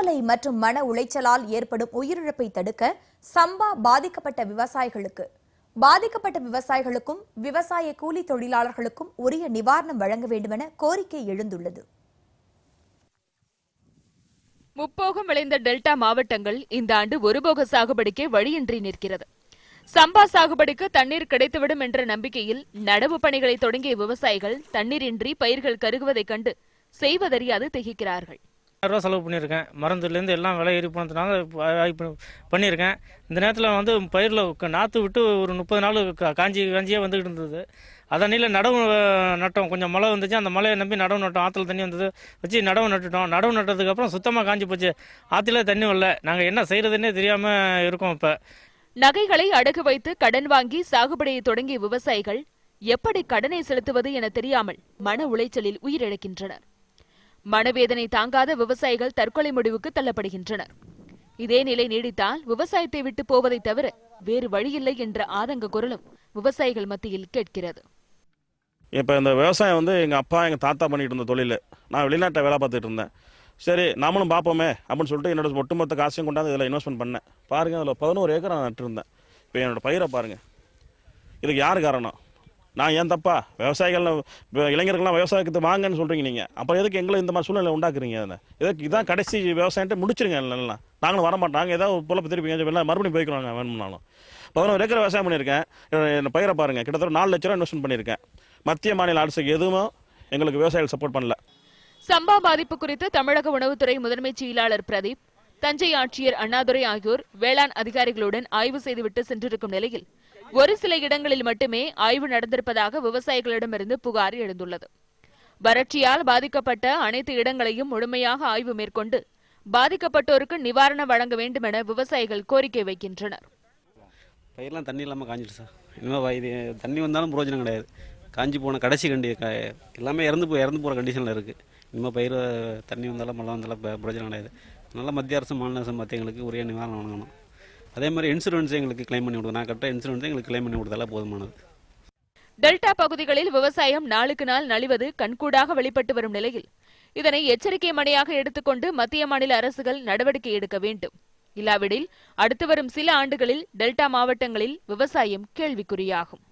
உடல்நிலை மற்றும் மன உளைச்சலால் ஏற்படும் உயிரிழப்பை தடுக்க சம்பா பாதிக்கப்பட்ட விவசாயிகளுக்கும் விவசாய கூலி தொழிலாளர்களுக்கும் உரிய நிவாரணம் வழங்க வேண்டுமென கோரிக்கை எழுந்துள்ளது. முப்போகம் விளைந்த டெல்டா மாவட்டங்கள் இந்த ஆண்டு ஒருபோக சாகுபடிக்கே வழியின்றி நிற்கிறது. சம்பா சாகுபடிக்கு தண்ணீர் கிடைத்துவிடும் என்ற நம்பிக்கையில் நடவு பணிகளை தொடங்கிய விவசாயிகள் தண்ணீரின்றி பயிர்கள் கருகுவதைக் கண்டு செய்வதறியாது திகைக்கிறார்கள். செலவு பண்ணியிருக்கேன். மருந்துலேருந்து எல்லாம் விலை ஏறி போனதுனால பண்ணியிருக்கேன். இந்த நேரத்தில் பயிரில் நாற்று விட்டு ஒரு 30 நாள் காஞ்சியே வந்துக்கிட்டு இருந்தது. அதனில நடவு நட்டோம். கொஞ்சம் மழை வந்துச்சு. அந்த மழையை நம்பி நடவு நட்டோம். ஆற்றுல தண்ணி வந்தது வச்சு நடவு நட்டுட்டோம். நடவு நட்டதுக்கப்புறம் சுத்தமாக காஞ்சி போச்சு. ஆற்றுல தண்ணி வரல. நாங்கள் என்ன செய்யறதுன்னே தெரியாமல் இருக்கோம். இப்போ நகைகளை அடகு வைத்து கடன் வாங்கி சாகுபடியை தொடங்கிய விவசாயிகள் எப்படி கடனை செலுத்துவது என தெரியாமல் மன உளைச்சலில் உயிரிழக்கின்றனர். மனவேதனை தாங்காத விவசாயிகள் தற்கொலை முடிவுக்கு தள்ளப்படுகின்றனர். இதே நிலை நீடித்தால் விவசாயத்தை விட்டு போவதை தவிர வேறு வழியில்லை என்ற ஆதங்க குரலும் விவசாயிகள் மத்தியில் கேட்கிறது. இப்போ இந்த விவசாயம் எங்கள் அப்பா எங்கள் தாத்தா பண்ணிட்டு இருந்த தொழில். நான் வெளிநாட்டை வேலை பார்த்துட்டு இருந்தேன். சரி நாமளும் பார்ப்போமே அப்படின்னு சொல்லிட்டு என்னோட ஒட்டுமொத்த காசையும் கொண்டாந்து இதில் இன்வெஸ்ட்மெண்ட் பண்ணேன். பாருங்கள், அதில் 11 ஏக்கர் நான் நட்டுருந்தேன். இப்போ என்னோட பயிரை பாருங்கள். இதுக்கு யார் காரணம்? நான் ஏன் தப்பா? விவசாயிகள் இளைஞர்கள்லாம் விவசாயத்தை வாங்கன்னு சொல்கிறீங்க நீங்கள். அப்புறம் எதுக்கு எங்களை இந்த மாதிரி சூழ்நிலை உண்டாக்குறீங்க? இதுக்கு இதான் கடைசி விவசாயத்தை முடிச்சிருங்க. இல்லைன்னா நாங்களும் வரமாட்டாங்க. ஏதாவது பொழப்பு திருப்பி மறுபடியும் போய்க்கிறாங்க வேணும்னாலும். 11 ஏக்கர் விவசாயம் பண்ணியிருக்கேன். என் பயிரை பாருங்கள். கிட்டத்தட்ட 4 லட்ச ரூபா இன்வெஸ்ட்மெண்ட் பண்ணியிருக்கேன். மத்திய மாநில அரசுக்கு எதுவும் எங்களுக்கு விவசாயிகள் சப்போர்ட் பண்ணல. சம்பா பாதிப்பு குறித்து தமிழக உணவுத்துறை முதன்மை செயலாளர் பிரதீப், தஞ்சை ஆட்சியர் அண்ணாதுரை ஆகியோர் வேளாண் அதிகாரிகளுடன் ஆய்வு செய்துவிட்டு சென்றிருக்கும் நிலையில் ஒரு சில இடங்களில் மட்டுமே ஆய்வு நடந்திருப்பதாக விவசாயிகளிடமிருந்து புகார் எழுந்துள்ளது. வறட்சியால் பாதிக்கப்பட்ட அனைத்து இடங்களையும் முழுமையாக ஆய்வு மேற்கொண்டு பாதிக்கப்பட்டோருக்கு நிவாரணம் வழங்க வேண்டும் என விவசாயிகள் கோரிக்கை வைக்கின்றனர். பயிரெல்லாம் தண்ணி இல்லாமல் காஞ்சிட்டு சார். இன்னும் தண்ணி வந்தாலும் பிரயோஜனம் கிடையாது. காஞ்சி போன கடைசி எல்லாமே இறந்து போகிற கண்டிஷனில் இருக்குது. இனிமேல் பயிர் தண்ணி வந்தாலும் மழை வந்தாலும் பிரயோஜனம் கிடையாது. அதனால் மத்திய அரசு மாநில அரசு மத்திய எங்களுக்கு உரிய நிவாரணம் வழங்கணும். அதே மாதிரி இன்சூரன்ஸை எங்களுக்கு கிளைம் பண்ணி கொடுக்கும். நான் கரெக்டாக இன்சூரன்ஸை எங்களுக்கு கிளைம் பண்ணி கொடுத்தாலே போதுமானது. டெல்டா பகுதிகளில் விவசாயம் நாளுக்கு நாள் நலிவது கண்கூடாக வெளிப்பட்டு வரும் நிலையில் இதனை எச்சரிக்கை மணியாக எடுத்துக்கொண்டு மத்திய மாநில அரசுகள் நடவடிக்கை எடுக்க வேண்டும். இல்லாவிடில் அடுத்து வரும் சில ஆண்டுகளில் டெல்டா மாவட்டங்களில் விவசாயம் கேள்விக்குறியாகும்.